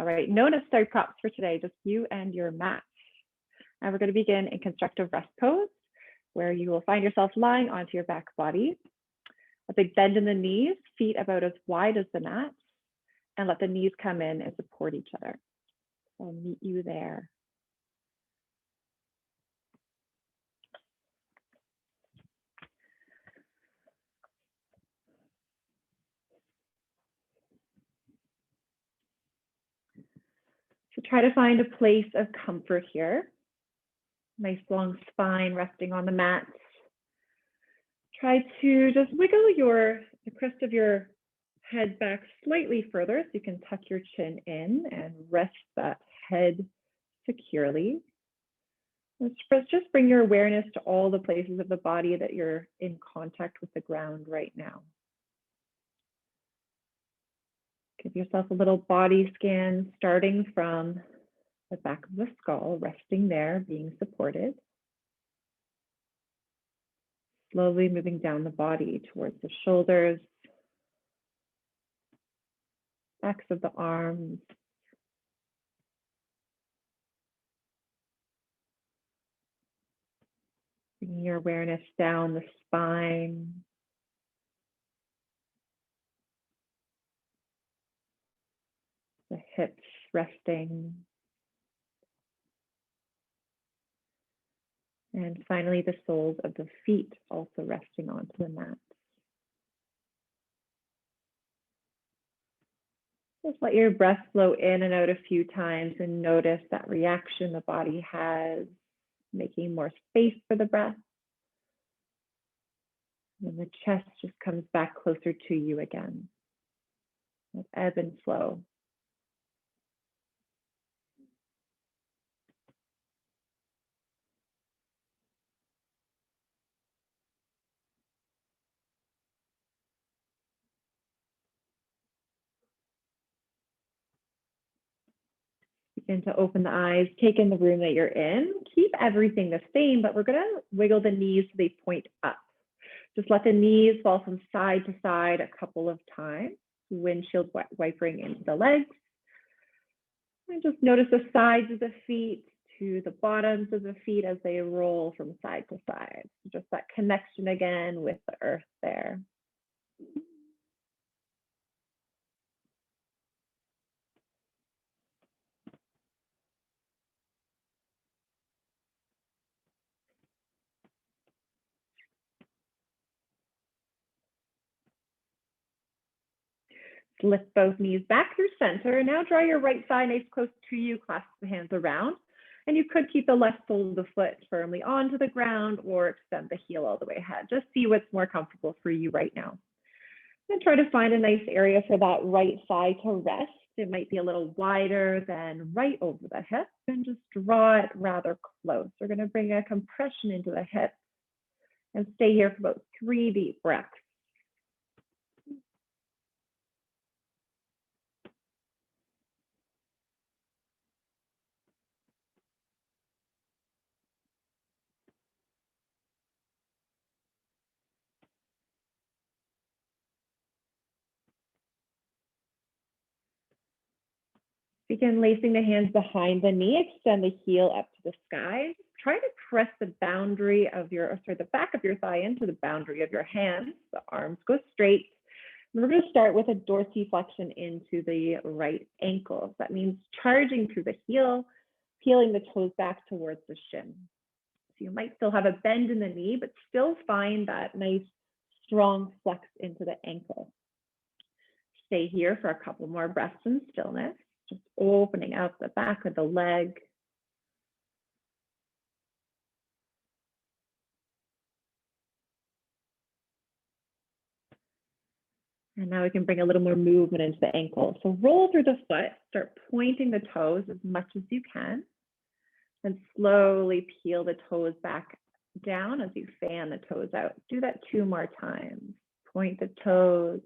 All right, no necessary props for today, just you and your mat. And we're going to begin in constructive rest pose, where you will find yourself lying onto your back body. A big bend in the knees, feet about as wide as the mat, and let the knees come in and support each other. So I'll meet you there. So try to find a place of comfort here. Nice long spine resting on the mat. Try to just wiggle the crest of your head back slightly further so you can tuck your chin in and rest that head securely. Let's just bring your awareness to all the places of the body that you're in contact with the ground right now. Give yourself a little body scan starting from the back of the skull, resting there, being supported. Slowly moving down the body towards the shoulders, backs of the arms, bringing your awareness down the spine, the hips resting, and finally the soles of the feet also resting onto the mat. Just let your breath flow in and out a few times and notice that reaction the body has, making more space for the breath. And the chest just comes back closer to you again. That ebb and flow. Begin to open the eyes, take in the room that you're in. Keep everything the same, but we're going to wiggle the knees so they point up. Just let the knees fall from side to side a couple of times, windshield wipering into the legs. And just notice the sides of the feet to the bottoms of the feet as they roll from side to side. Just that connection again with the earth there. Lift both knees back through center. And now draw your right thigh nice close to you, clasp the hands around. And you could keep the left sole of the foot firmly onto the ground or extend the heel all the way ahead. Just see what's more comfortable for you right now. And try to find a nice area for that right thigh to rest. It might be a little wider than right over the hip, and just draw it rather close. We're going to bring a compression into the hip and stay here for about 3 deep breaths. Begin lacing the hands behind the knee, extend the heel up to the sky. Try to press the boundary of the back of your thigh into the boundary of your hands. The arms go straight. We're going to start with a dorsiflexion into the right ankle. That means charging through the heel, peeling the toes back towards the shin. So you might still have a bend in the knee, but still find that nice strong flex into the ankle. Stay here for a couple more breaths in stillness. Just opening out the back of the leg. And now we can bring a little more movement into the ankle. So roll through the foot, start pointing the toes as much as you can, and slowly peel the toes back down as you fan the toes out. Do that 2 more times. Point the toes,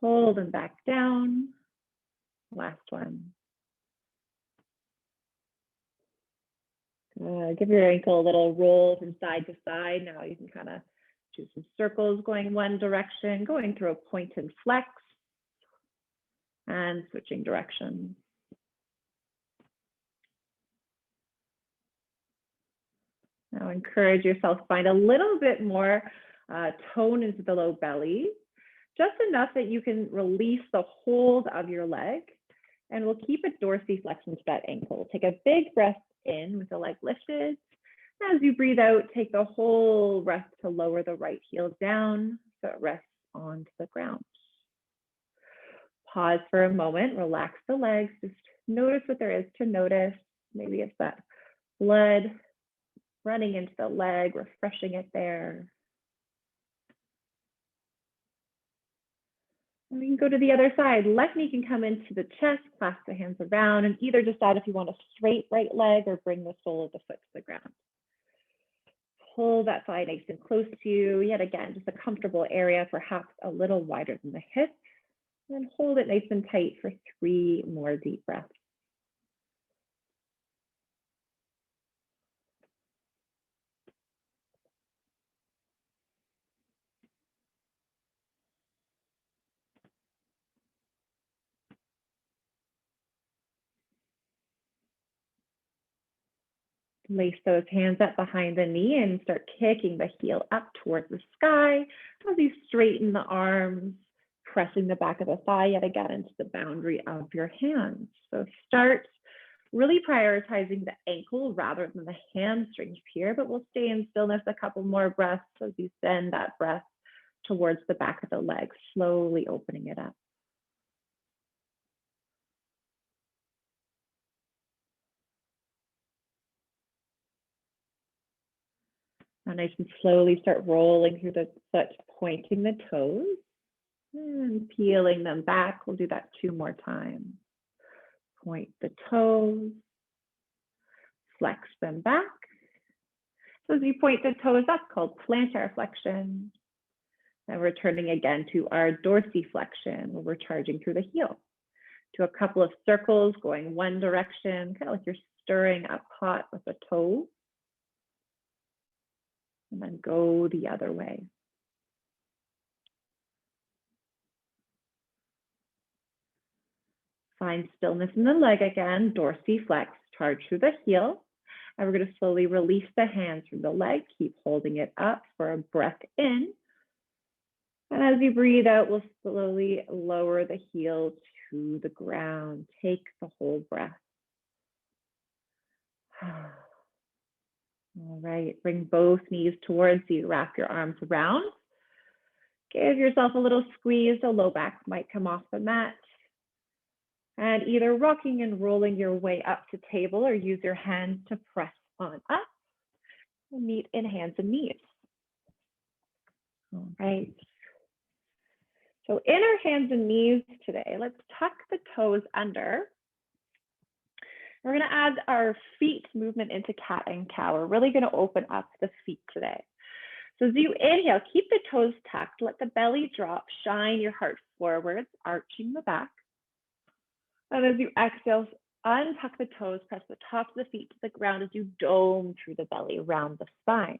hold them back down. Last one. Give your ankle a little roll from side to side. Now you can kind of do some circles going one direction, going through a point and flex. and switching directions. Now encourage yourself to find a little bit more tone into the low belly, just enough that you can release the hold of your leg, and we'll keep a dorsiflexion to that ankle. Take a big breath in with the leg lifted. As you breathe out, take the whole breath to lower the right heel down so it rests onto the ground. Pause for a moment, relax the legs, just notice what there is to notice. Maybe it's that blood running into the leg, refreshing it there. And we can go to the other side. Left knee can come into the chest, clasp the hands around, and either decide if you want a straight right leg or bring the sole of the foot to the ground. Pull that thigh nice and close to you. Yet again, just a comfortable area, perhaps a little wider than the hip. And then hold it nice and tight for 3 more deep breaths. Lace those hands up behind the knee and start kicking the heel up towards the sky as you straighten the arms, pressing the back of the thigh yet again into the boundary of your hands. So start really prioritizing the ankle rather than the hamstrings here, but we'll stay in stillness a couple more breaths as you send that breath towards the back of the leg, slowly opening it up. Now nice and slowly start rolling through the foot, pointing the toes and peeling them back. We'll do that 2 more times. Point the toes, flex them back. So as you point the toes, that's called plantar flexion. And returning again to our dorsiflexion, where we're charging through the heel. Do a couple of circles going one direction, kind of like you're stirring a pot with a toe. And then go the other way. Find stillness in the leg again, dorsiflex, charge through the heel. And we're going to slowly release the hands from the leg, keep holding it up for a breath in. And as you breathe out, we'll slowly lower the heel to the ground. Take the whole breath. All right, bring both knees towards you, wrap your arms around. Give yourself a little squeeze, the low back might come off the mat. And either rocking and rolling your way up to table or use your hands to press on up. We'll meet in hands and knees. All right. So in our hands and knees today, let's tuck the toes under. We're going to add our feet movement into cat and cow. We're really going to open up the feet today. So as you inhale, keep the toes tucked, let the belly drop, shine your heart forwards, arching the back. And as you exhale, untuck the toes, press the tops of the feet to the ground as you dome through the belly, round the spine.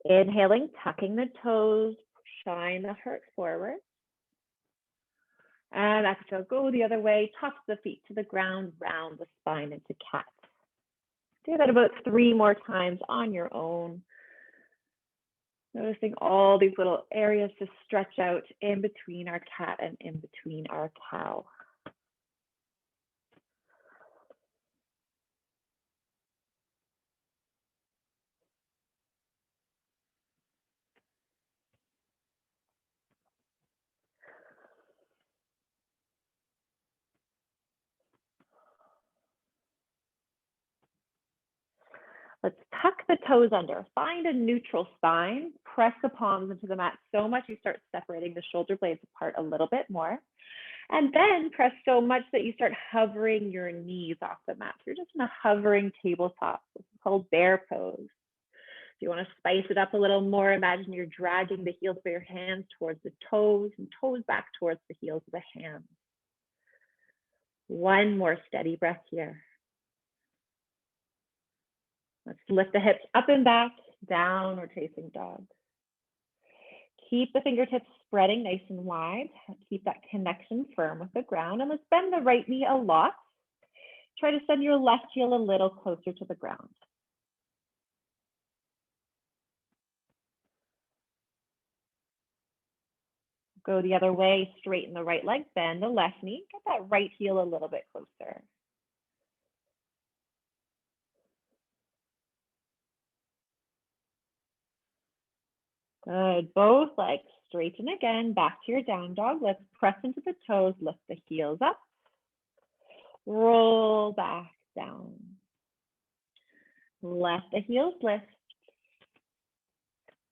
Inhaling, tucking the toes, shine the heart forward. And exhale, go the other way, tops of the feet to the ground, round the spine into cat. Do that about 3 more times on your own. Noticing all these little areas to stretch out in between our cat and in between our cow. Let's tuck the toes under. Find a neutral spine. Press the palms into the mat so much you start separating the shoulder blades apart a little bit more. And then press so much that you start hovering your knees off the mat. You're just in a hovering tabletop. This is called bear pose. If you want to spice it up a little more, imagine you're dragging the heels of your hands towards the toes and toes back towards the heels of the hands. 1 more steady breath here. Let's lift the hips up and back, downward facing dog. Keep the fingertips spreading nice and wide. Keep that connection firm with the ground. And let's bend the right knee a lot. Try to send your left heel a little closer to the ground. Go the other way, straighten the right leg, bend the left knee. Get that right heel a little bit closer. Good. Both legs straighten again. Back to your down dog. Let's press into the toes. Lift the heels up. Roll back down. Let the heels lift.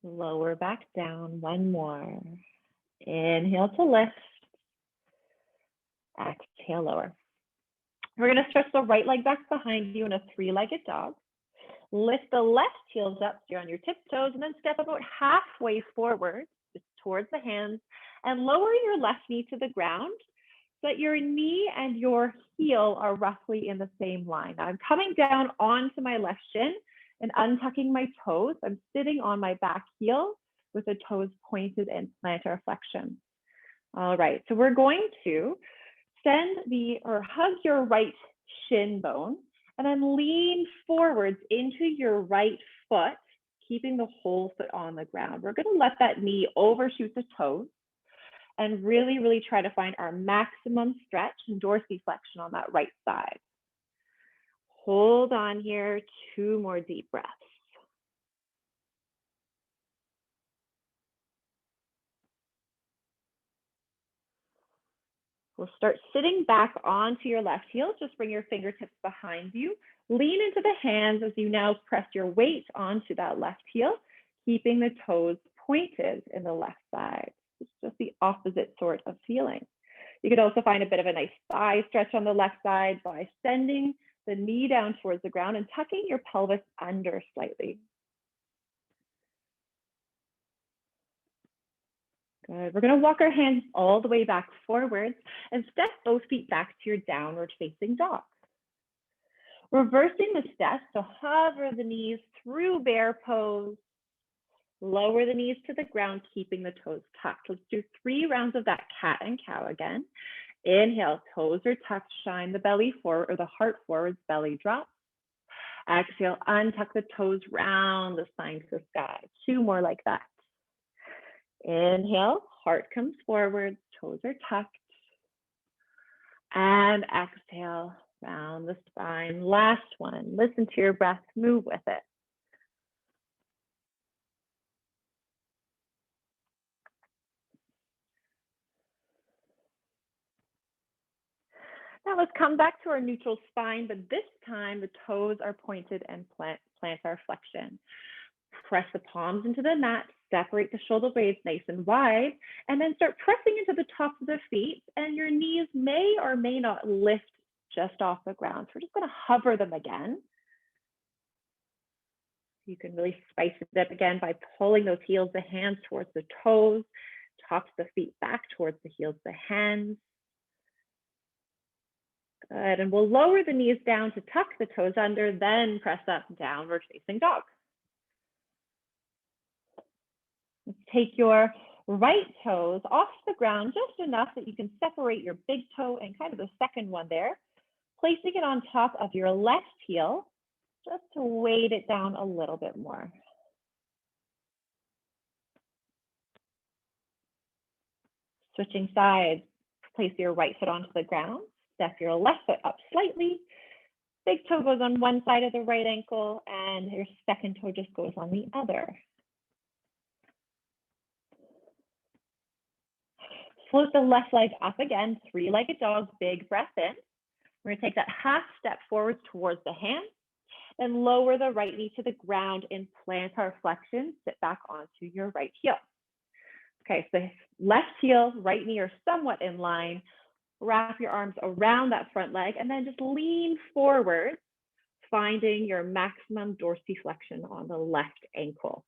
Lower back down. One more. Inhale to lift. Exhale, lower. We're going to stretch the right leg back behind you in a three-legged dog. Lift the left heels up, so you're on your tiptoes, and then step about halfway forward, just towards the hands, and lower your left knee to the ground so that your knee and your heel are roughly in the same line. Now I'm coming down onto my left shin and untucking my toes. I'm sitting on my back heel with the toes pointed in plantar flexion. All right, so we're going to hug your right shin bone and then lean forwards into your right foot, keeping the whole foot on the ground. We're going to let that knee overshoot the toes and really, really try to find our maximum stretch and dorsiflexion on that right side. Hold on here, 2 more deep breaths. We'll start sitting back onto your left heel. Just bring your fingertips behind you. Lean into the hands as you now press your weight onto that left heel, keeping the toes pointed in the left side. It's just the opposite sort of feeling. You could also find a bit of a nice thigh stretch on the left side by sending the knee down towards the ground and tucking your pelvis under slightly. Good. We're going to walk our hands all the way back forwards and step both feet back to your downward facing dog. Reversing the steps, so hover the knees through bear pose. Lower the knees to the ground, keeping the toes tucked. Let's do 3 rounds of that cat and cow again. Inhale, toes are tucked, shine the belly forward or the heart forwards, belly drop. Exhale, untuck the toes, round the spine to the sky. 2 more like that. Inhale, heart comes forward, toes are tucked. And exhale, round the spine. Last one, listen to your breath, move with it. Now let's come back to our neutral spine, but this time the toes are pointed and plantar flexion. Press the palms into the mat, separate the shoulder blades nice and wide, and then start pressing into the tops of the feet, and your knees may or may not lift just off the ground. So we're just going to hover them again. You can really spice it up again by pulling those heels, the hands towards the toes, tops of the feet back towards the heels, the hands. Good, and we'll lower the knees down to tuck the toes under, then press up, downward facing dog. Let's take your right toes off the ground just enough that you can separate your big toe and kind of the second one there, placing it on top of your left heel, just to weight it down a little bit more. Switching sides, place your right foot onto the ground, step your left foot up slightly, big toe goes on one side of the right ankle, and your second toe just goes on the other. Float the left leg up again, 3-legged dog, big breath in. We're gonna take that half step forwards towards the hand, and lower the right knee to the ground in plantar flexion, sit back onto your right heel. Okay, so left heel, right knee are somewhat in line. Wrap your arms around that front leg and then just lean forward, finding your maximum dorsiflexion on the left ankle.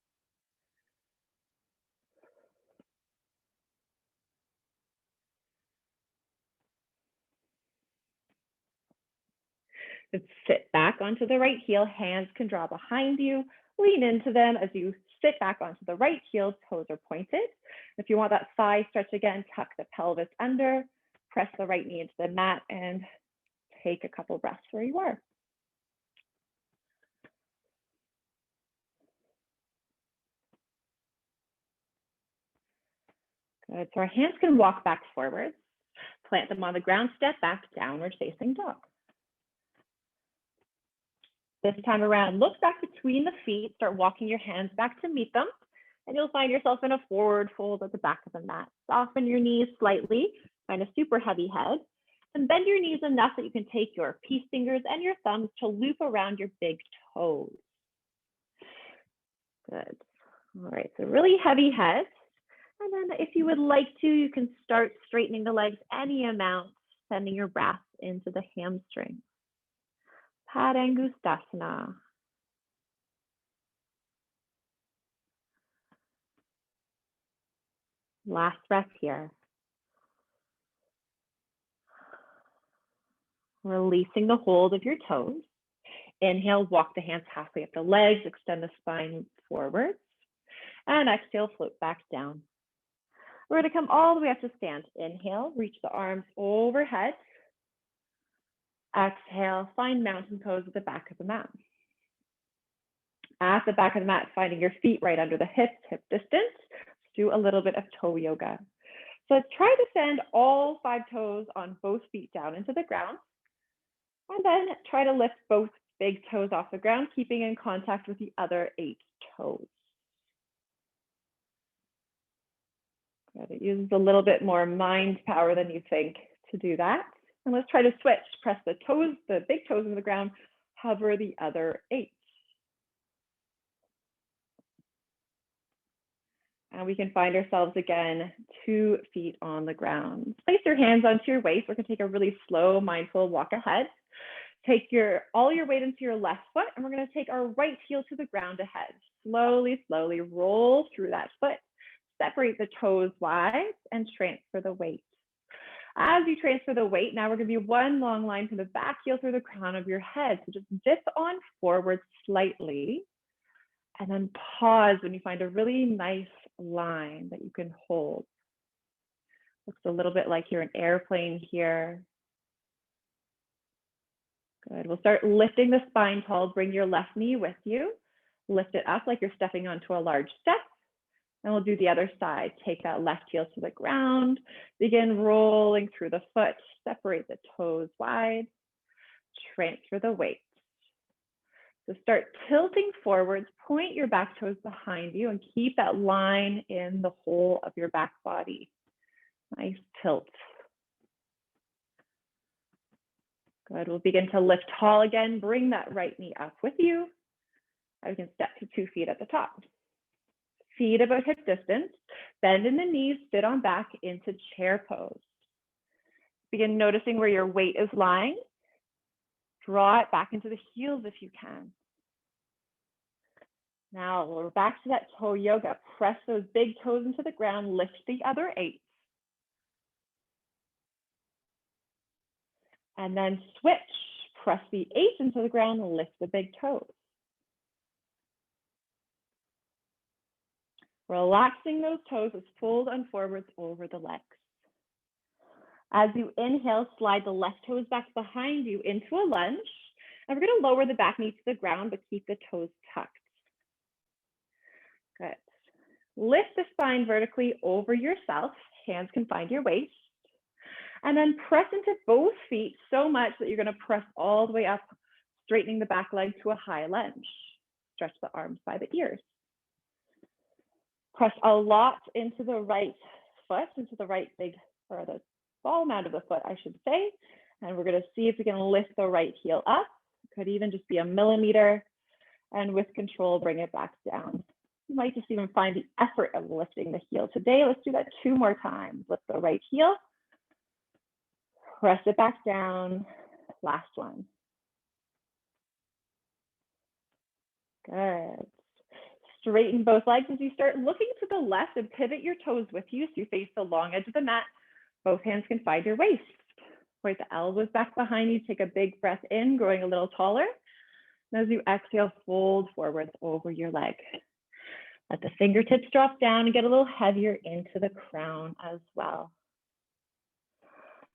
Let's sit back onto the right heel, hands can draw behind you, lean into them as you sit back onto the right heel, toes are pointed. If you want that thigh stretch again, tuck the pelvis under, press the right knee into the mat, and take a couple breaths where you are. Good, so our hands can walk back forwards. Plant them on the ground, step back, downward facing dog. This time around, look back between the feet, start walking your hands back to meet them, and you'll find yourself in a forward fold at the back of the mat. Soften your knees slightly, find a super heavy head, and bend your knees enough that you can take your peace fingers and your thumbs to loop around your big toes. Good. All right, so really heavy head. And then if you would like to, you can start straightening the legs any amount, sending your breath into the hamstrings. Padangusthasana. Last breath here. Releasing the hold of your toes. Inhale, walk the hands halfway up the legs, extend the spine forwards. And exhale, float back down. We're going to come all the way up to stand. Inhale, reach the arms overhead. Exhale, find mountain pose at the back of the mat. At the back of the mat, finding your feet right under the hips, hip distance. Do a little bit of toe yoga. So let's try to send all 5 toes on both feet down into the ground. And then try to lift both big toes off the ground, keeping in contact with the other 8 toes. Good. It uses a little bit more mind power than you think to do that. And let's try to switch. Press the toes, the big toes into the ground, hover the other 8. And we can find ourselves again, 2 feet on the ground. Place your hands onto your waist. We're going to take a really slow, mindful walk ahead. Take all your weight into your left foot, and we're going to take our right heel to the ground ahead. Slowly, slowly roll through that foot. Separate the toes wide and transfer the weight. As you transfer the weight, now we're going to be one long line from the back heel through the crown of your head. So just dip on forward slightly, and then pause when you find a really nice line that you can hold. Looks a little bit like you're an airplane here. Good. We'll start lifting the spine tall. Bring your left knee with you. Lift it up like you're stepping onto a large step. And we'll do the other side. Take that left heel to the ground. Begin rolling through the foot. Separate the toes wide. Transfer the weight. So start tilting forwards. Point your back toes behind you and keep that line in the whole of your back body. Nice tilt. Good. We'll begin to lift tall again. Bring that right knee up with you. I can step to 2 feet at the top. Feet about hip distance. Bend in the knees, sit on back into chair pose. Begin noticing where your weight is lying. Draw it back into the heels if you can. Now we're back to that toe yoga. Press those big toes into the ground. Lift the other 8. And then switch. Press the 8 into the ground and lift the big toes. Relaxing those toes as fold on forwards over the legs. As you inhale, slide the left toes back behind you into a lunge. And we're going to lower the back knee to the ground, but keep the toes tucked. Good. Lift the spine vertically over yourself. Hands can find your waist. And then press into both feet so much that you're going to press all the way up, straightening the back leg to a high lunge. Stretch the arms by the ears. Press a lot into the right foot, into the right or the ball mound of the foot, I should say. And we're going to see if we can lift the right heel up. Could even just be a millimeter. And with control, bring it back down. You might just even find the effort of lifting the heel today. Let's do that 2 more times. Lift the right heel. Press it back down. Last one. Good. Straighten both legs as you start looking to the left and pivot your toes with you so you face the long edge of the mat. Both hands can find your waist. Point the elbows back behind you. Take a big breath in, growing a little taller. And as you exhale, fold forwards over your leg. Let the fingertips drop down and get a little heavier into the crown as well.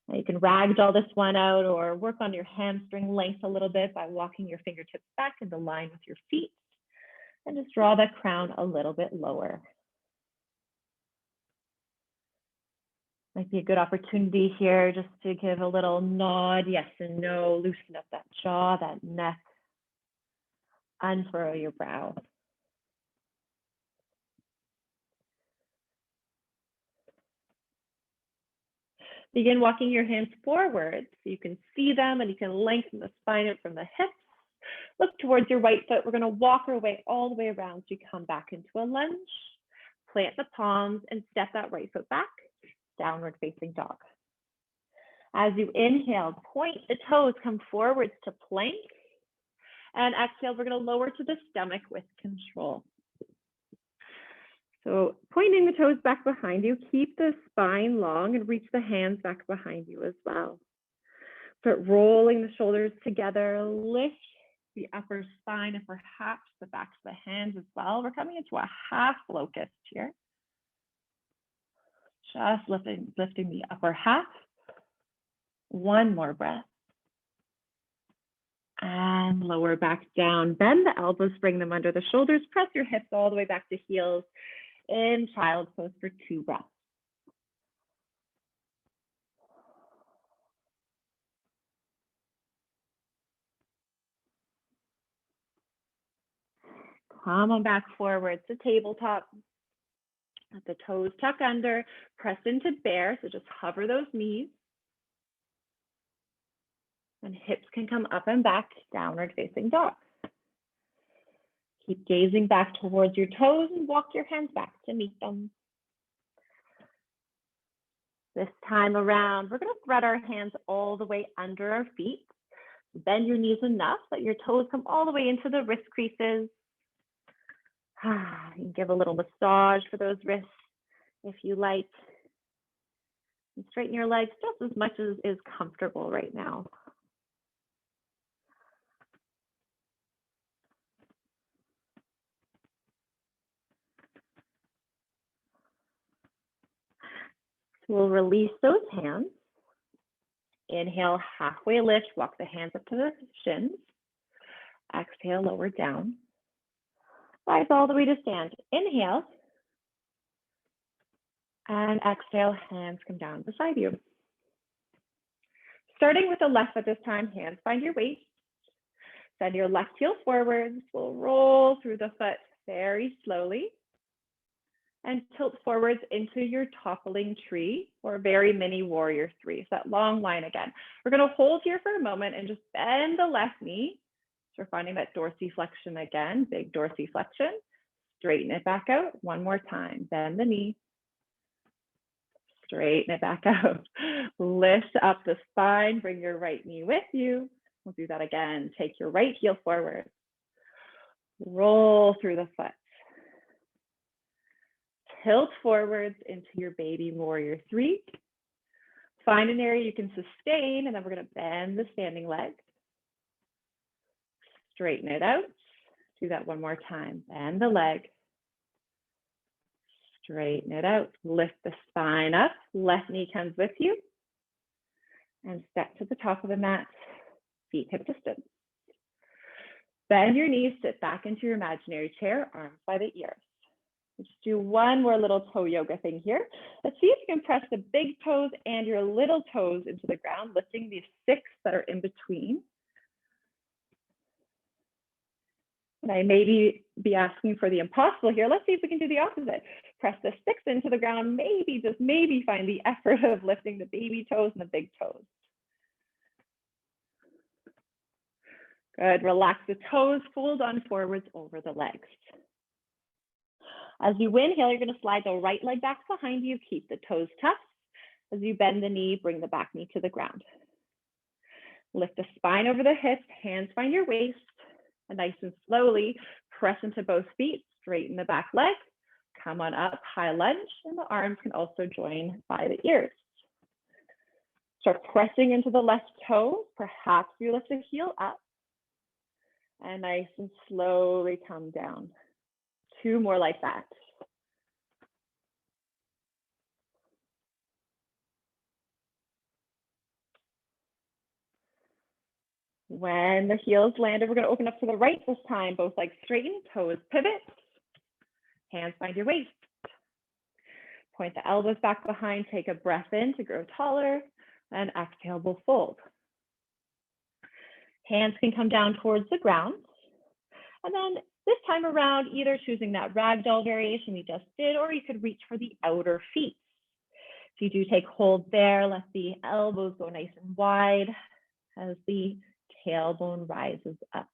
Now you can ragdoll this one out or work on your hamstring length a little bit by walking your fingertips back into line with your feet and just draw that crown a little bit lower. Might be a good opportunity here just to give a little nod, yes and no, loosen up that jaw, that neck, unfurrow your brow. Begin walking your hands forward so you can see them and you can lengthen the spine out from the hips. Look towards your right foot. We're going to walk our way all the way around so you come back into a lunge. Plant the palms and step that right foot back, downward facing dog. As you inhale, point the toes, come forwards to plank. And exhale, we're going to lower to the stomach with control. So pointing the toes back behind you, keep the spine long and reach the hands back behind you as well. Start rolling the shoulders together, lift the upper spine and perhaps the backs of the hands as well. We're coming into a half locust here. Just lifting the upper half. One more breath. And lower back down. Bend the elbows, bring them under the shoulders. Press your hips all the way back to heels. In child's pose for 2 breaths. Come on back forward to tabletop. Let the toes tuck under, press into bear, so just hover those knees. And hips can come up and back, downward facing dog. Keep gazing back towards your toes and walk your hands back to meet them. This time around, we're going to thread our hands all the way under our feet. Bend your knees enough that your toes come all the way into the wrist creases. You can give a little massage for those wrists if you like. And straighten your legs just as much as is comfortable right now. We'll release those hands. Inhale, halfway lift, walk the hands up to the shins. Exhale, lower down. Rise all the way to stand. Inhale. And exhale, hands come down beside you. Starting with the left foot this time, hands find your waist. Send your left heel forwards. We'll roll through the foot very slowly. And tilt forwards into your toppling tree or very mini warrior 3. So that long line again. We're going to hold here for a moment and just bend the left knee. So we're finding that dorsiflexion again, big dorsiflexion. Straighten it back out one more time. Bend the knee. Straighten it back out. Lift up the spine. Bring your right knee with you. We'll do that again. Take your right heel forward. Roll through the foot. Tilt forwards into your baby warrior 3. Find an area you can sustain, and then we're going to bend the standing leg. Straighten it out. Do that one more time. Bend the leg. Straighten it out. Lift the spine up. Left knee comes with you. And step to the top of the mat. Feet hip distance. Bend your knees, sit back into your imaginary chair, arms by the ears. Let's do one more little toe yoga thing here. Let's see if you can press the big toes and your little toes into the ground, lifting these 6 that are in between. And I may be asking for the impossible here. Let's see if we can do the opposite. Press the 6 into the ground, maybe, just maybe find the effort of lifting the baby toes and the big toes. Good, relax the toes, fold on forwards over the legs. As you inhale, you're going to slide the right leg back behind you. Keep the toes tucked. As you bend the knee, bring the back knee to the ground. Lift the spine over the hips, hands find your waist. And nice and slowly press into both feet, straighten the back leg. Come on up, high lunge, and the arms can also join by the ears. Start pressing into the left toe. Perhaps you lift the heel up. And nice and slowly come down. 2 more like that. When the heels landed, we're going to open up to the right this time. Both legs straighten, toes pivot, hands find your waist. Point the elbows back behind, take a breath in to grow taller, and exhale, we'll fold. Hands can come down towards the ground. And then this time around, either choosing that ragdoll variation we just did, or you could reach for the outer feet. If you do take hold there, let the elbows go nice and wide as the tailbone rises up.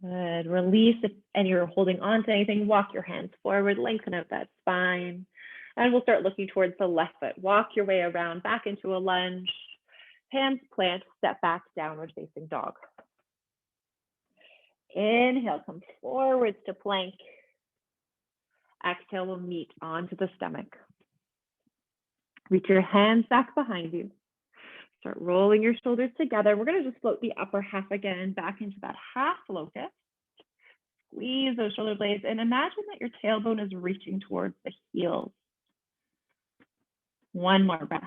Good. Release and you're holding on to anything. Walk your hands forward, lengthen out that spine. And we'll start looking towards the left foot. Walk your way around back into a lunge. Hands plant, step back, downward facing dog. Inhale, come forwards to plank. Exhale, we'll meet onto the stomach. Reach your hands back behind you. Start rolling your shoulders together. We're going to just float the upper half again back into that half locust. Squeeze those shoulder blades and imagine that your tailbone is reaching towards the heels. One more breath.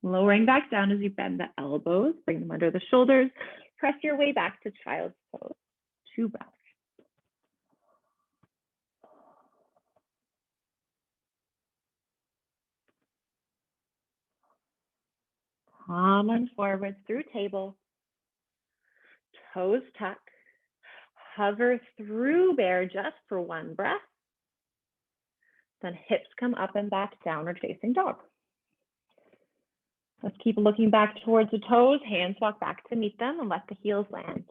Lowering back down as you bend the elbows, bring them under the shoulders. Press your way back to child's pose. 2 breaths. Palm on forward through table. Toes tuck. Hover through bear just for 1 breath. Then hips come up and back, downward facing dog. Let's keep looking back towards the toes. Hands walk back to meet them and let the heels land.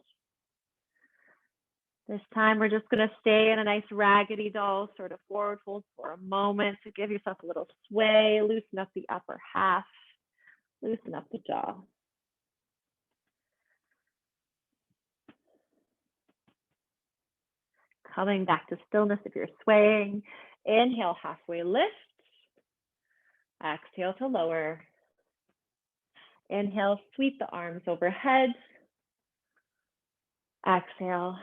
This time we're just going to stay in a nice raggedy doll sort of forward fold for a moment to give yourself a little sway, loosen up the upper half, loosen up the jaw. Coming back to stillness if you're swaying. Inhale, halfway lift. Exhale to lower. Inhale, sweep the arms overhead. Exhale,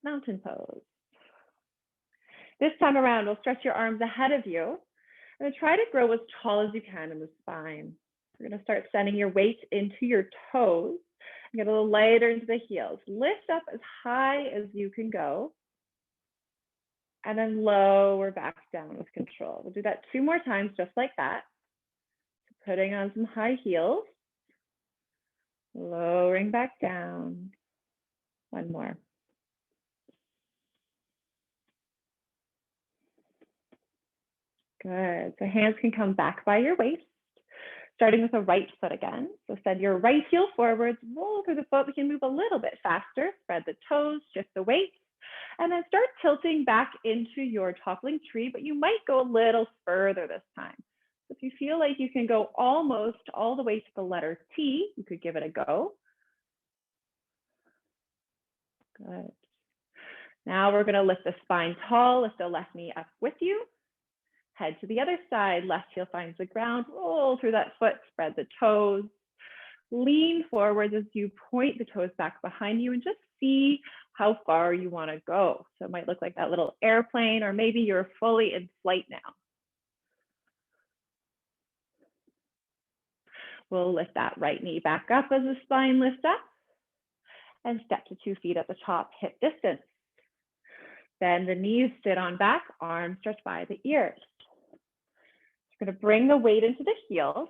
mountain pose. This time around, we'll stretch your arms ahead of you and try to grow as tall as you can in the spine. You're going to start sending your weight into your toes. Get a little lighter into the heels. Lift up as high as you can go. And then lower back down with control. We'll do that 2 more times, just like that. Putting on some high heels. Lowering back down. 1 more. Good. So hands can come back by your waist, starting with the right foot again. So send your right heel forwards, roll through the foot. We can move a little bit faster. Spread the toes, shift the weight, and then start tilting back into your toppling tree, but you might go a little further this time. So if you feel like you can go almost all the way to the letter T, you could give it a go. Good. Now we're going to lift the spine tall, lift the left knee up with you. Head to the other side, left heel finds the ground, roll through that foot, spread the toes. Lean forward as you point the toes back behind you and just see how far you want to go. So it might look like that little airplane, or maybe you're fully in flight now. We'll lift that right knee back up as the spine lifts up and step to 2 feet at the top, hip distance. Bend the knees, sit on back, arms stretch by the ears. We're going to bring the weight into the heels.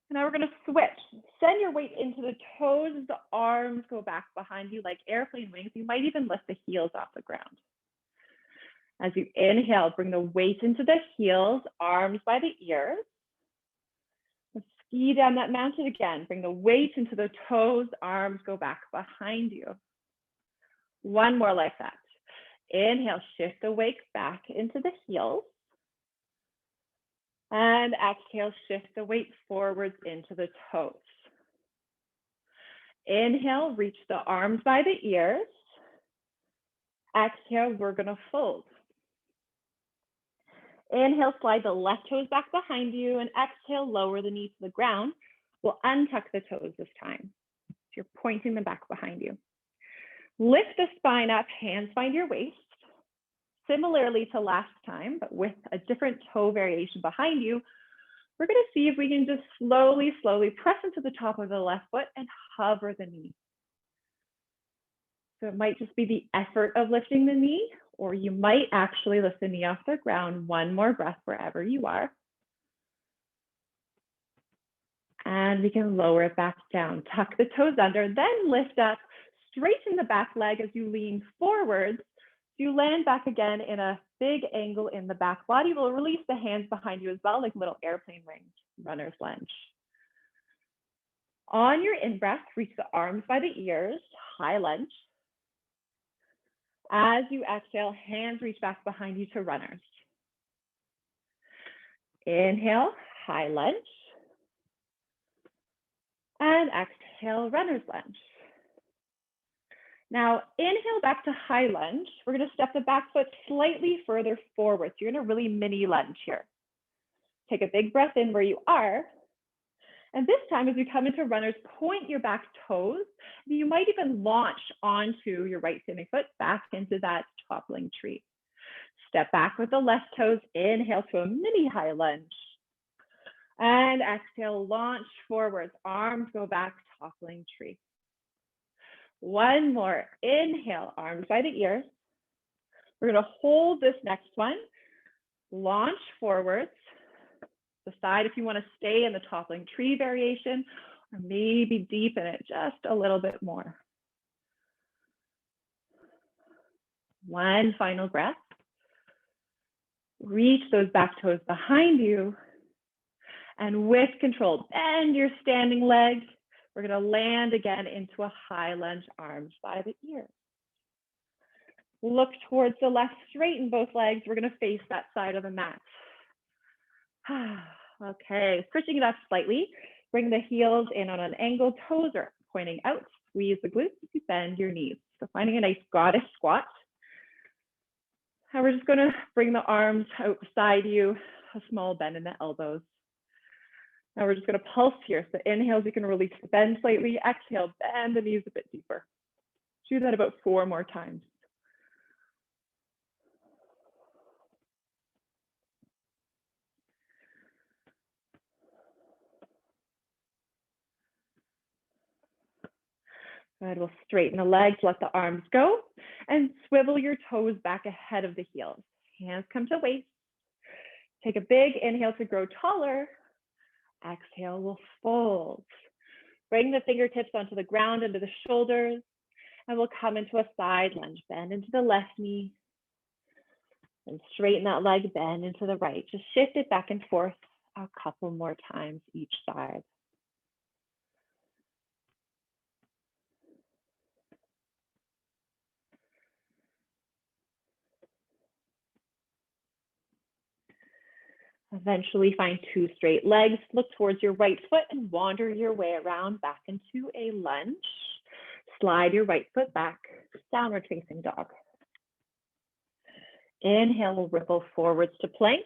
And now we're going to switch. Send your weight into the toes as the arms go back behind you like airplane wings. You might even lift the heels off the ground. As you inhale, bring the weight into the heels, arms by the ears. Let's ski down that mountain again. Bring the weight into the toes, arms go back behind you. 1 more like that. Inhale, shift the weight back into the heels. And exhale, shift the weight forwards into the toes. Inhale, reach the arms by the ears. Exhale, we're gonna fold. Inhale, slide the left toes back behind you, and exhale, lower the knee to the ground. We'll untuck the toes this time. So you're pointing them back behind you. Lift the spine up, hands find your waist. Similarly to last time, but with a different toe variation behind you, we're gonna see if we can just slowly press into the top of the left foot and hover the knee. So it might just be the effort of lifting the knee, or you might actually lift the knee off the ground. One more breath wherever you are. And we can lower it back down. Tuck the toes under, then lift up, straighten the back leg as you lean forwards. You land back again in a big angle in the back body. We'll release the hands behind you as well, like little airplane wings, runner's lunge. On your in-breath, reach the arms by the ears, high lunge. As you exhale, hands reach back behind you to runners. Inhale, high lunge. And exhale, runner's lunge. Now, inhale back to high lunge. We're gonna step the back foot slightly further forward. So you're in a really mini lunge here. Take a big breath in where you are. And this time, as you come into runners, point your back toes. You might even launch onto your right standing foot back into that toppling tree. Step back with the left toes. Inhale to a mini high lunge. And exhale, launch forwards. Arms go back, toppling tree. One more. Inhale, arms by the ears. We're going to hold this next one. Launch forwards. Decide if you want to stay in the toppling tree variation or maybe deepen it just a little bit more. One final breath. Reach those back toes behind you. And with control, bend your standing legs. We're going to land again into a high lunge, arms by the ears. Look towards the left, straighten both legs. We're going to face that side of the mat. Okay, switching it up slightly. Bring the heels in on an angle, toes are pointing out. Squeeze the glutes as you bend your knees. So finding a nice goddess squat. And we're just going to bring the arms out beside you, a small bend in the elbows. Now we're just going to pulse here. So inhales, you can release the bend slightly. Exhale, bend the knees a bit deeper. Do that about 4 more times. Good, we'll straighten the legs, let the arms go, and swivel your toes back ahead of the heels. Hands come to waist. Take a big inhale to grow taller. Exhale, we'll fold. Bring the fingertips onto the ground, under the shoulders, and we'll come into a side lunge. Bend into the left knee, and straighten that leg, bend into the right. Just shift it back and forth a couple more times each side. Eventually find 2 straight legs, look towards your right foot and wander your way around back into a lunge. Slide your right foot back, downward facing dog. Inhale, we'll ripple forwards to plank.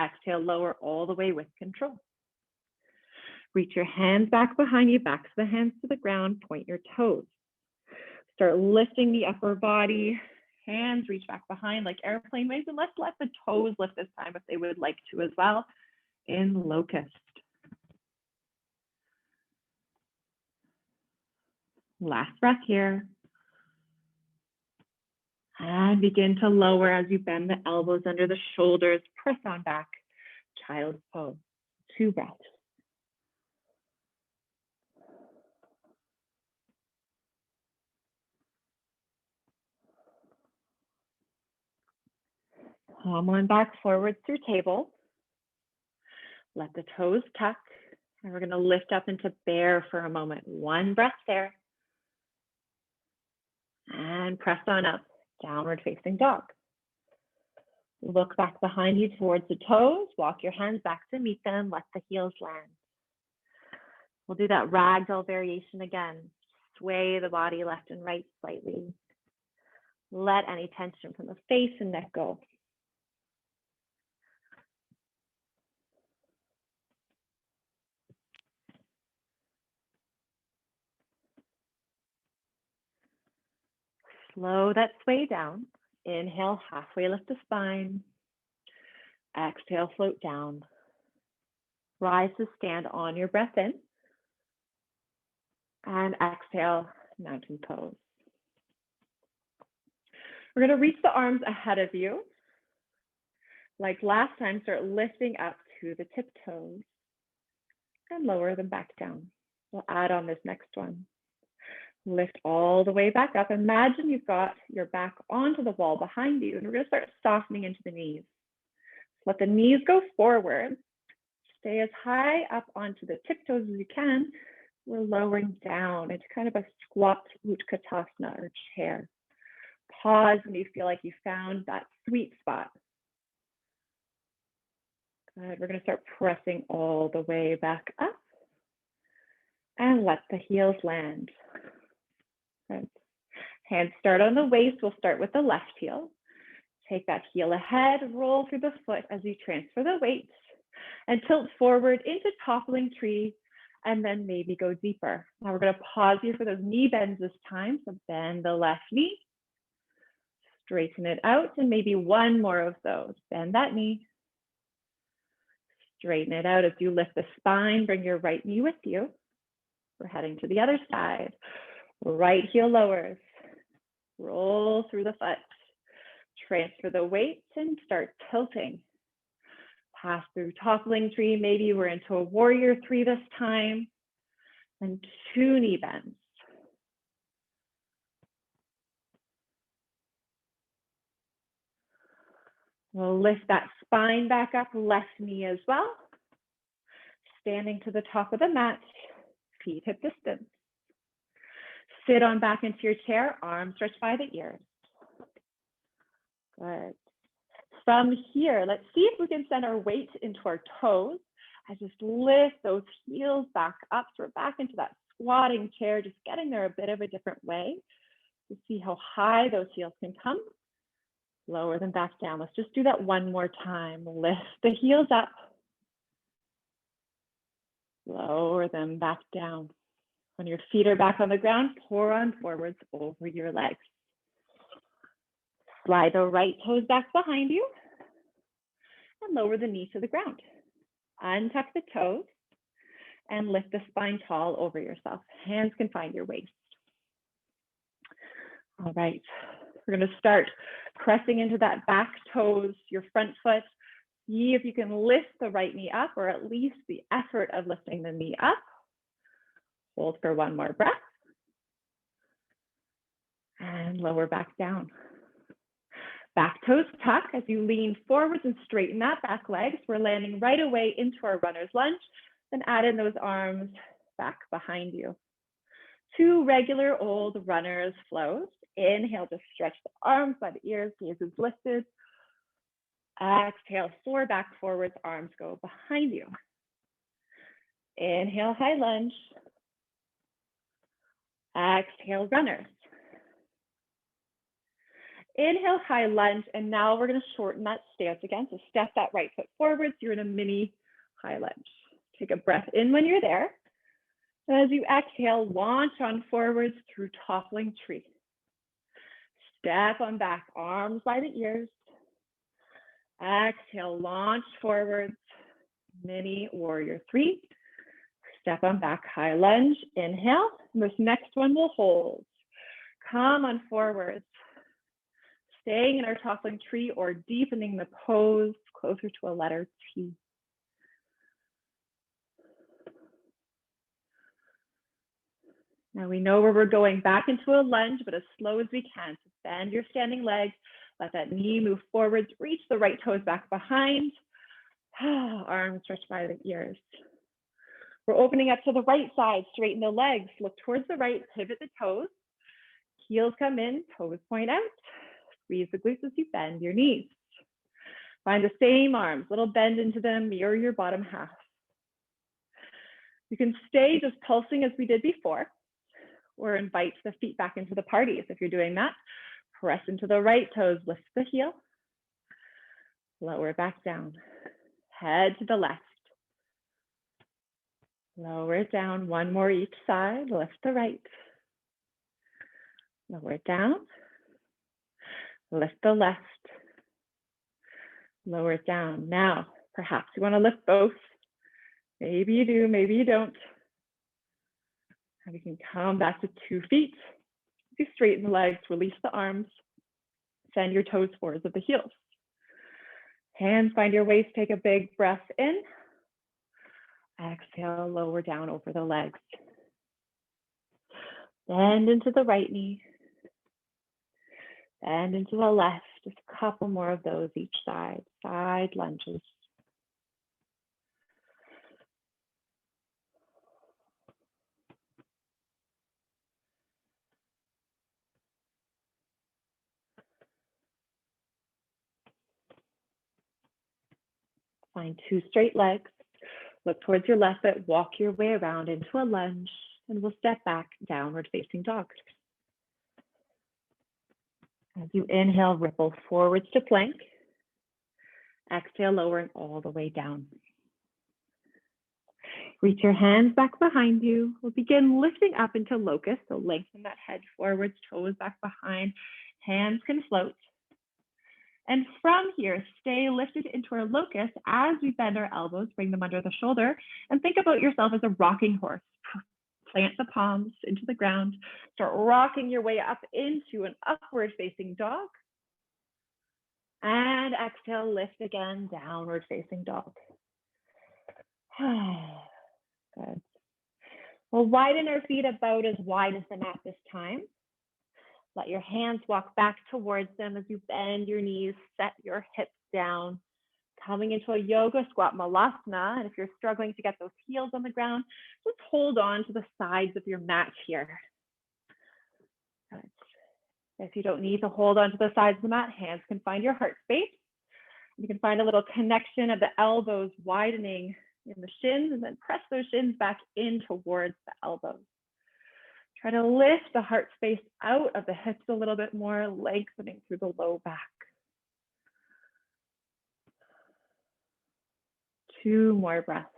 Exhale, lower all the way with control. Reach your hands back behind you, back to the hands to the ground, point your toes. Start lifting the upper body. Hands reach back behind like airplane wings, and let's let the toes lift this time if they would like to as well in locust. Last breath here. And begin to lower as you bend the elbows under the shoulders, press on back, child's pose. 2 breaths. Come on back forward through table. Let the toes tuck, and we're going to lift up into bear for a moment. 1 breath there. And press on up, downward facing dog. Look back behind you towards the toes. Walk your hands back to meet them. Let the heels land. We'll do that ragdoll variation again. Sway the body left and right slightly. Let any tension from the face and neck go. Slow that sway down. Inhale, halfway lift the spine. Exhale, float down. Rise to stand on your breath in. And exhale, mountain pose. We're going to reach the arms ahead of you. Like last time, start lifting up to the tiptoes and lower them back down. We'll add on this next one. Lift all the way back up. Imagine you've got your back onto the wall behind you, and we're going to start softening into the knees. Let the knees go forward. Stay as high up onto the tiptoes as you can. We're lowering down into kind of a squat Utkatasana or chair. Pause when you feel like you found that sweet spot. Good. We're going to start pressing all the way back up and let the heels land. Good. Hands start on the waist. We'll start with the left heel. Take that heel ahead, roll through the foot as you transfer the weight and tilt forward into toppling tree, and then maybe go deeper. Now we're going to pause here for those knee bends this time. So bend the left knee, straighten it out, and maybe one more of those. Bend that knee, straighten it out as you lift the spine, bring your right knee with you. We're heading to the other side. Right heel lowers, roll through the foot, transfer the weight and start tilting. Pass through toppling tree, maybe we're into a warrior three this time, and 2 knee bends. We'll lift that spine back up, left knee as well. Standing to the top of the mat, feet hip distance. Sit on back into your chair, arms stretched by the ears. Good. From here, let's see if we can send our weight into our toes. I just lift those heels back up. So we're back into that squatting chair, just getting there a bit of a different way to see how high those heels can come. Lower them back down. Let's just do that one more time. Lift the heels up. Lower them back down. When your feet are back on the ground, pour on forwards over your legs. Slide the right toes back behind you and lower the knee to the ground. Untuck the toes and lift the spine tall over yourself. Hands can find your waist. All right, we're going to start pressing into that back toes, your front foot. See if you can lift the right knee up, or at least the effort of lifting the knee up. Hold for one more breath. And lower back down. Back toes tuck as you lean forwards and straighten that back leg. So we're landing right away into our runner's lunge. Then add in those arms back behind you. 2 regular old runner's flows. Inhale to stretch the arms by the ears, gazes lifted. Exhale, 4 back forwards, arms go behind you. Inhale, high lunge. Exhale, runners. Inhale, high lunge, and now we're going to shorten that stance again. So step that right foot forwards. You're in a mini high lunge. Take a breath in when you're there. And as you exhale, launch on forwards through toppling tree. Step on back, arms by the ears. Exhale, launch forwards, mini warrior 3. Step on back, high lunge, inhale. And this next one will hold. Come on forwards. Staying in our toppling tree or deepening the pose closer to a letter T. Now we know where we're going, back into a lunge, but as slow as we can. So bend your standing leg, let that knee move forwards, reach the right toes back behind. Arms stretched by the ears. We're opening up to the right side, straighten the legs, look towards the right, pivot the toes. Heels come in, toes point out. Squeeze the glutes as you bend your knees. Find the same arms, little bend into them, mirror your bottom half. You can stay just pulsing as we did before, or invite the feet back into the parties if you're doing that. Press into the right toes, lift the heel. Lower back down. Head to the left. Lower it down, one more each side, lift the right. Lower it down. Lift the left. Lower it down. Now, perhaps you want to lift both. Maybe you do, maybe you don't. And we can come back to 2 feet. You straighten the legs, release the arms. Send your toes forwards of the heels. Hands find your waist, take a big breath in. Exhale, lower down over the legs. Bend into the right knee. Bend into the left. Just a couple more of those each side. Side lunges. Find 2 straight legs. Look towards your left foot. Walk your way around into a lunge. And we'll step back, downward facing dog. As you inhale, ripple forwards to plank. Exhale, lowering all the way down. Reach your hands back behind you. We'll begin lifting up into locust. So lengthen that head forwards, toes back behind. Hands can float. And from here, stay lifted into our locust as we bend our elbows, bring them under the shoulder, and think about yourself as a rocking horse. Plant the palms into the ground. Start rocking your way up into an upward facing dog. And exhale, lift again, downward facing dog. Good. We'll widen our feet about as wide as the mat this time. Let your hands walk back towards them as you bend your knees, set your hips down. Coming into a yoga squat malasana. And if you're struggling to get those heels on the ground, just hold on to the sides of your mat here. Good. If you don't need to hold on to the sides of the mat, hands can find your heart space. You can find a little connection of the elbows widening in the shins, and then press those shins back in towards the elbows. Try to lift the heart space out of the hips a little bit more, lengthening through the low back. 2 more breaths.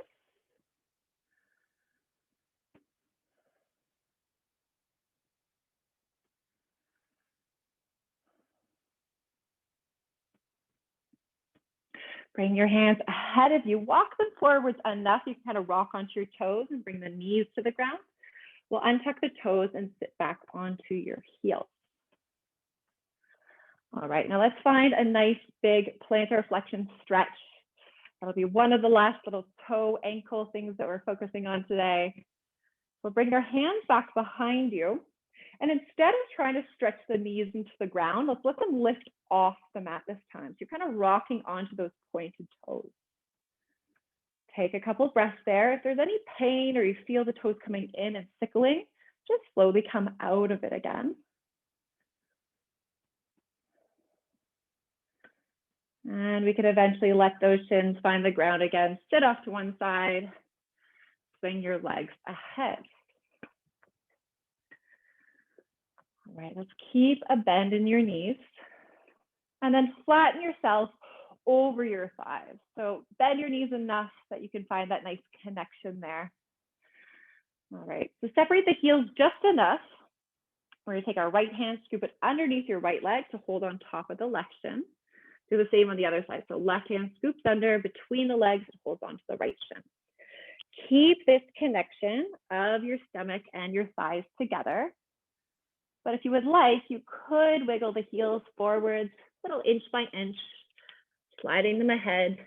Bring your hands ahead of you. Walk them forwards enough. You can kind of rock onto your toes and bring the knees to the ground. We'll untuck the toes and sit back onto your heels. All right, now let's find a nice big plantar flexion stretch. That'll be one of the last little toe ankle things that we're focusing on today. We'll bring our hands back behind you. And instead of trying to stretch the knees into the ground, let's let them lift off the mat this time. So you're kind of rocking onto those pointed toes. Take a couple of breaths there. If there's any pain or you feel the toes coming in and sickling, just slowly come out of it again. And we can eventually let those shins find the ground again. Sit off to one side. Swing your legs ahead. All right, let's keep a bend in your knees. And then flatten yourself over your thighs. So bend your knees enough that you can find that nice connection there. All right, so separate the heels just enough. We're gonna take our right hand, scoop it underneath your right leg to hold on top of the left shin. Do the same on the other side. So left hand scoops under between the legs and holds onto the right shin. Keep this connection of your stomach and your thighs together. But if you would like, you could wiggle the heels forwards, little inch by inch, sliding them ahead,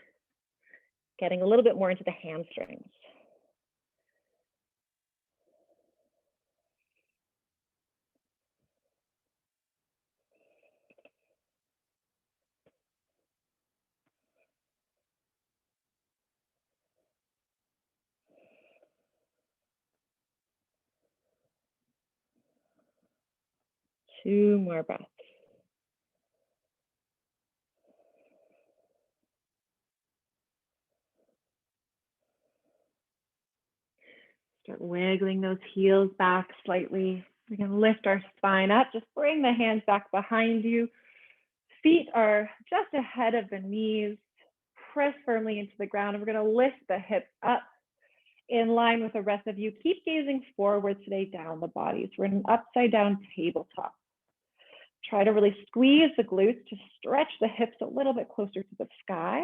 getting a little bit more into the hamstrings. Two more breaths. Start wiggling those heels back slightly. We can lift our spine up, just bring the hands back behind you. Feet are just ahead of the knees. Press firmly into the ground. And we're going to lift the hips up in line with the rest of you. Keep gazing forward today down the body. So we're in an upside down tabletop. Try to really squeeze the glutes to stretch the hips a little bit closer to the sky.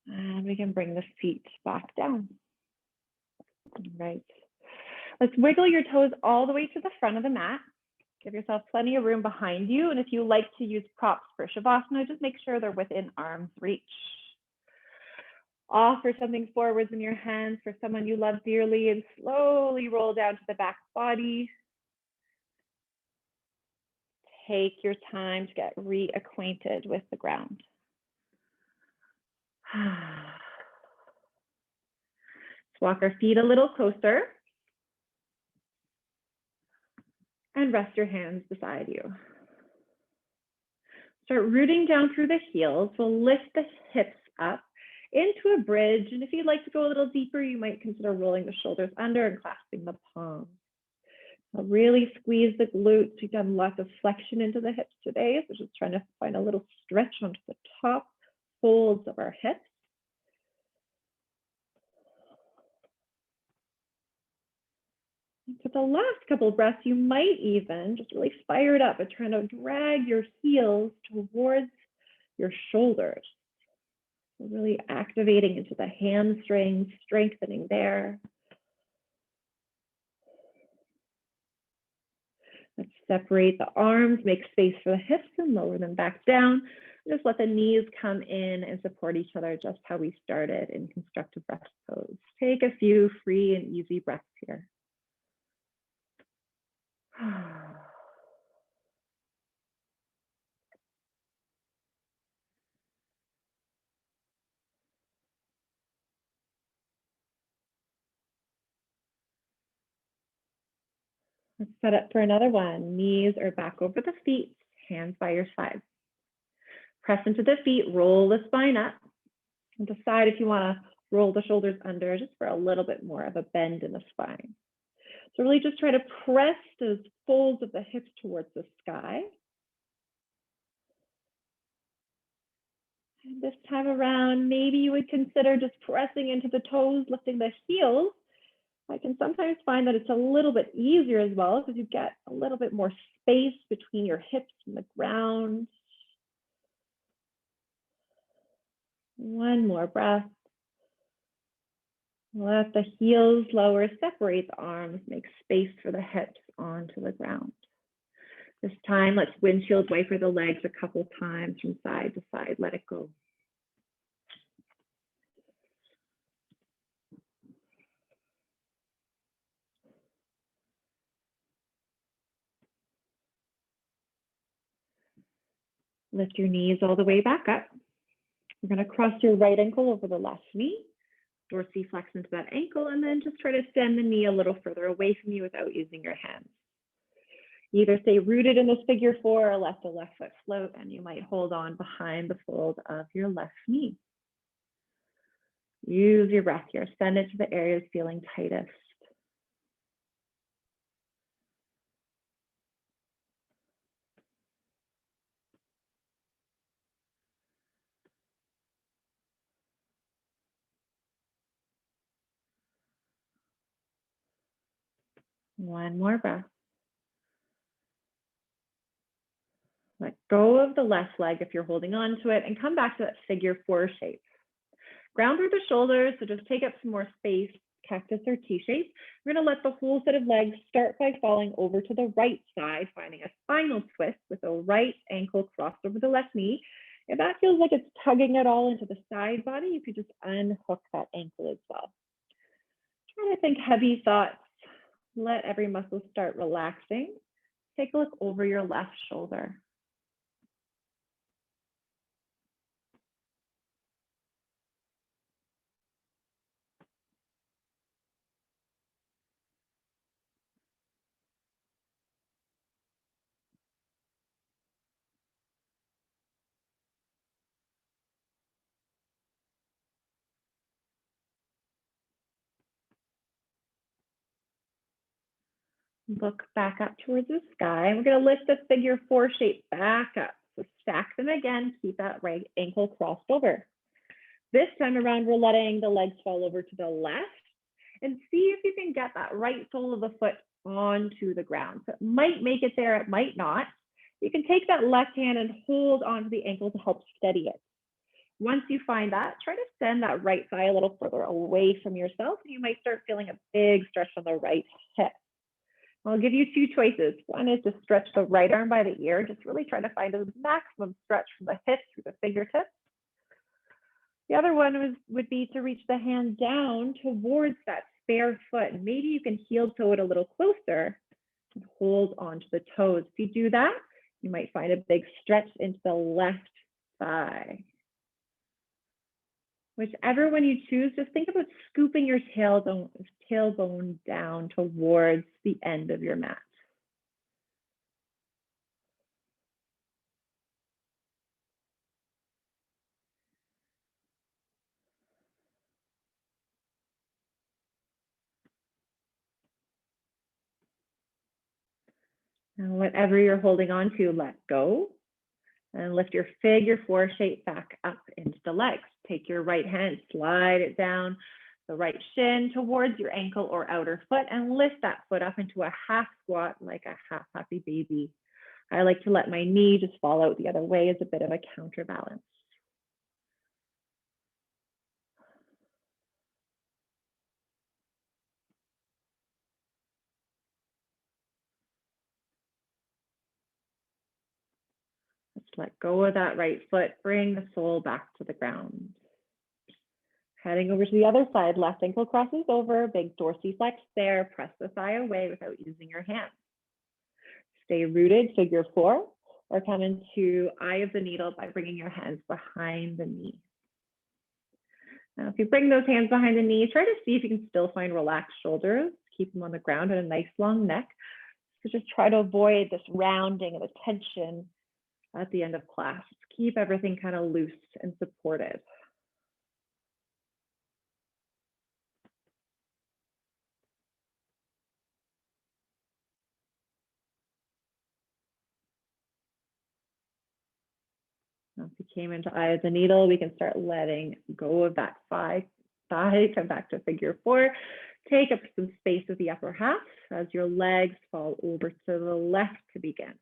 And we can bring the feet back down. All right. Let's wiggle your toes all the way to the front of the mat. Give yourself plenty of room behind you. And if you like to use props for Shavasana, just make sure they're within arm's reach. Offer something forwards in your hands for someone you love dearly and slowly roll down to the back body. Take your time to get reacquainted with the ground. Let's walk our feet a little closer and rest your hands beside you. Start rooting down through the heels. We'll lift the hips up into a bridge. And if you'd like to go a little deeper, you might consider rolling the shoulders under and clasping the palms. I'll really squeeze the glutes. We've done lots of flexion into the hips today. So just trying to find a little stretch onto the top folds of our hips. And for the last couple of breaths, you might even just really fire it up and trying to drag your heels towards your shoulders. So really activating into the hamstrings, strengthening there. Let's separate the arms, make space for the hips and lower them back down. Just let the knees come in and support each other, just how we started in constructive rest pose. Take a few free and easy breaths here. Let's set up for another one. Knees are back over the feet, hands by your side. Press into the feet, roll the spine up, and decide if you want to roll the shoulders under just for a little bit more of a bend in the spine. So really just try to press those folds of the hips towards the sky. And this time around, maybe you would consider just pressing into the toes, lifting the heels. I can sometimes find that it's a little bit easier as well because you get a little bit more space between your hips and the ground. One more breath. Let the heels lower, separate the arms, make space for the hips onto the ground. This time, let's windshield wiper the legs a couple times from side to side. Let it go. Lift your knees all the way back up. You're going to cross your right ankle over the left knee, dorsiflex into that ankle, and then just try to send the knee a little further away from you without using your hands. Either stay rooted in this figure four or let the left foot float, and you might hold on behind the fold of your left knee. Use your breath here. Send it to the areas feeling tightest. One more breath. Let go of the left leg if you're holding on to it and come back to that figure four shape. Ground through the shoulders, so just take up some more space, cactus or T-shape. We're going to let the whole set of legs start by falling over to the right side, finding a spinal twist with the right ankle crossed over the left knee. If that feels like it's tugging it all into the side body, you could just unhook that ankle as well. Try to think heavy thoughts. Let every muscle start relaxing. Take a look over your left shoulder. Look back up towards the sky. And we're going to lift the figure four shape back up. So stack them again. Keep that right ankle crossed over. This time around, we're letting the legs fall over to the left and see if you can get that right sole of the foot onto the ground. So it might make it there, it might not. You can take that left hand and hold onto the ankle to help steady it. Once you find that, try to send that right thigh a little further away from yourself. And you might start feeling a big stretch on the right hip. I'll give you two choices. One is to stretch the right arm by the ear. Just really try to find a maximum stretch from the hip through the fingertips. The other one would be to reach the hand down towards that spare foot. And maybe you can heel toe it a little closer and hold onto the toes. If you do that, you might find a big stretch into the left thigh. Whichever one you choose, just think about scooping your tailbone down towards the end of your mat. Now, whatever you're holding on to, let go. And lift your figure four shape back up into the legs. Take your right hand, slide it down the right shin towards your ankle or outer foot, and lift that foot up into a half squat like a half happy baby. I like to let my knee just fall out the other way as a bit of a counterbalance. Let's let go of that right foot, bring the sole back to the ground. Heading over to the other side, left ankle crosses over, big dorsiflex there, press the thigh away without using your hands. Stay rooted, figure four, or come into eye of the needle by bringing your hands behind the knee. Now, if you bring those hands behind the knee, try to see if you can still find relaxed shoulders, keep them on the ground and a nice long neck. So just try to avoid this rounding and the tension at the end of class. Just keep everything kind of loose and supported. Now, if you came into eye of the needle, we can start letting go of that thigh, come back to figure four. Take up some space with the upper half as your legs fall over to the left to begin.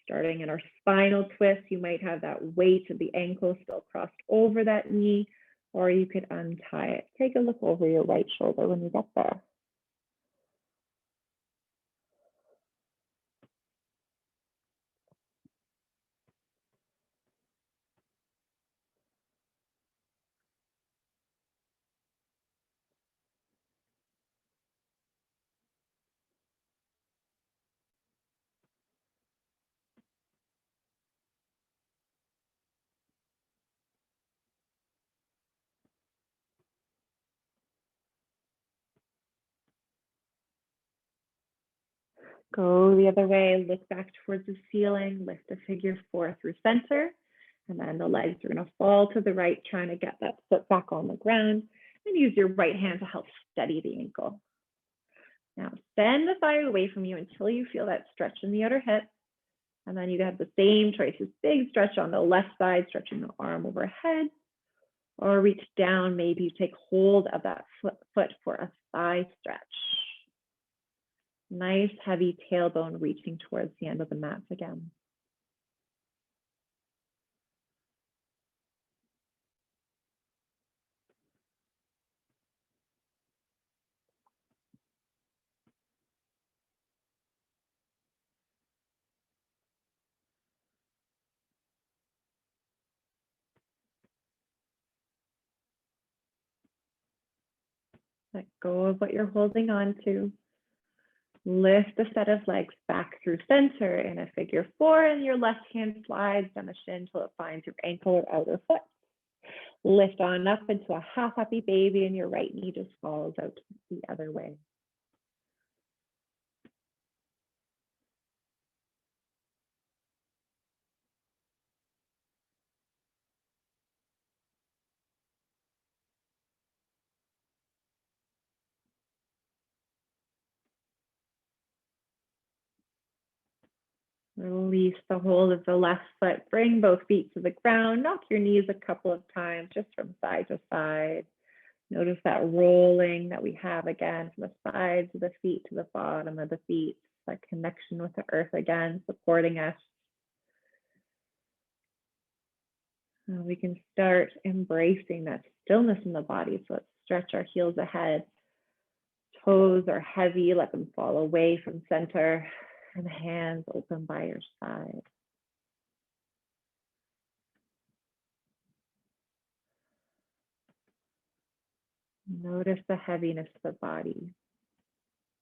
Starting in our spinal twist, you might have that weight of the ankle still crossed over that knee, or you could untie it. Take a look over your right shoulder when you get there. Go the other way, look back towards the ceiling, lift the figure four through center, and then the legs are going to fall to the right, trying to get that foot back on the ground, and use your right hand to help steady the ankle. Now, bend the thigh away from you until you feel that stretch in the outer hip, and then you have the same choices, big stretch on the left side, stretching the arm overhead, or reach down, maybe you take hold of that foot for a thigh stretch. Nice heavy tailbone reaching towards the end of the mat again. Let go of what you're holding on to. Lift the set of legs back through center in a figure four, and your left hand slides down the shin until it finds your ankle or outer foot. Lift on up into a half happy baby, and your right knee just falls out the other way. Release the hold of the left foot. Bring both feet to the ground. Knock your knees a couple of times, just from side to side. Notice that rolling that we have again from the sides of the feet to the bottom of the feet. That connection with the earth again, supporting us. We can start embracing that stillness in the body. So let's stretch our heels ahead. Toes are heavy, let them fall away from center, and hands open by your side. Notice the heaviness of the body.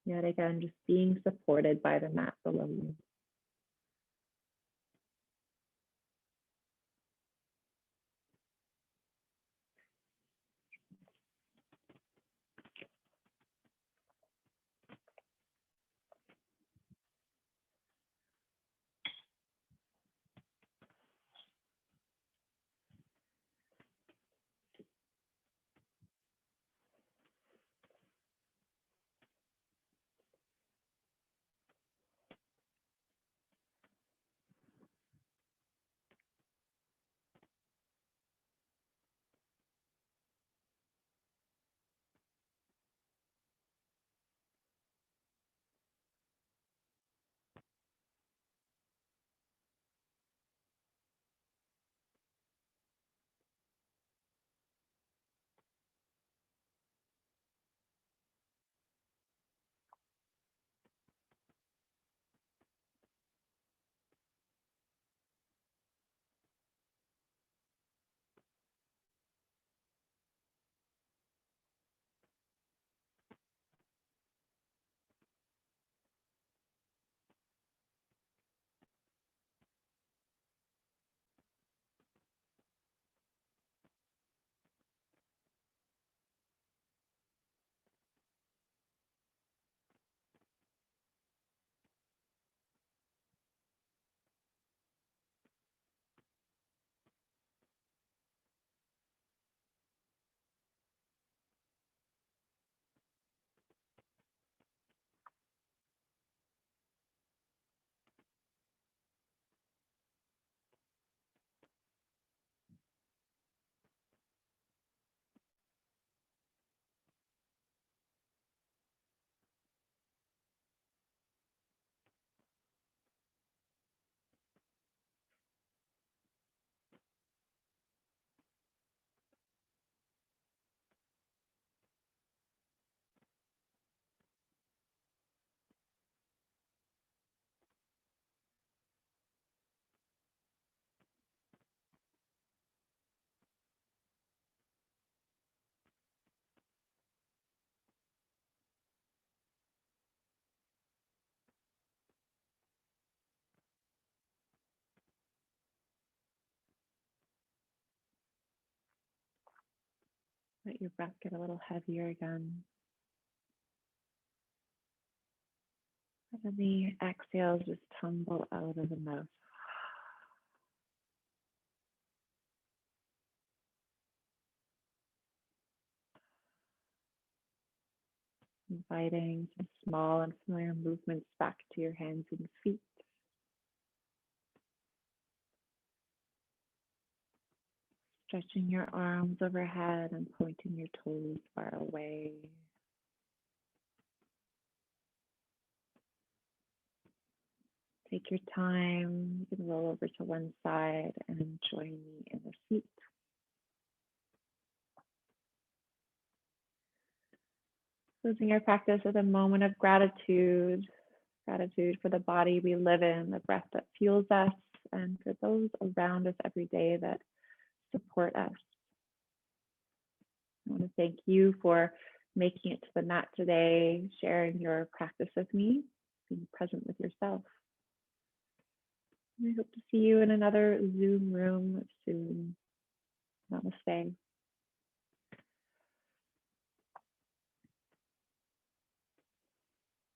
Yet again, just being supported by the mat below you. Let your breath get a little heavier again. And the exhales just tumble out of the mouth. Inviting some small and familiar movements back to your hands and feet. Stretching your arms overhead and pointing your toes far away. Take your time. You can roll over to one side and join me in the seat. Closing our practice with a moment of gratitude. Gratitude for the body we live in, the breath that fuels us, and for those around us every day that support us. I want to thank you for making it to the mat today, sharing your practice with me, being present with yourself. I hope to see you in another Zoom room soon. Namaste.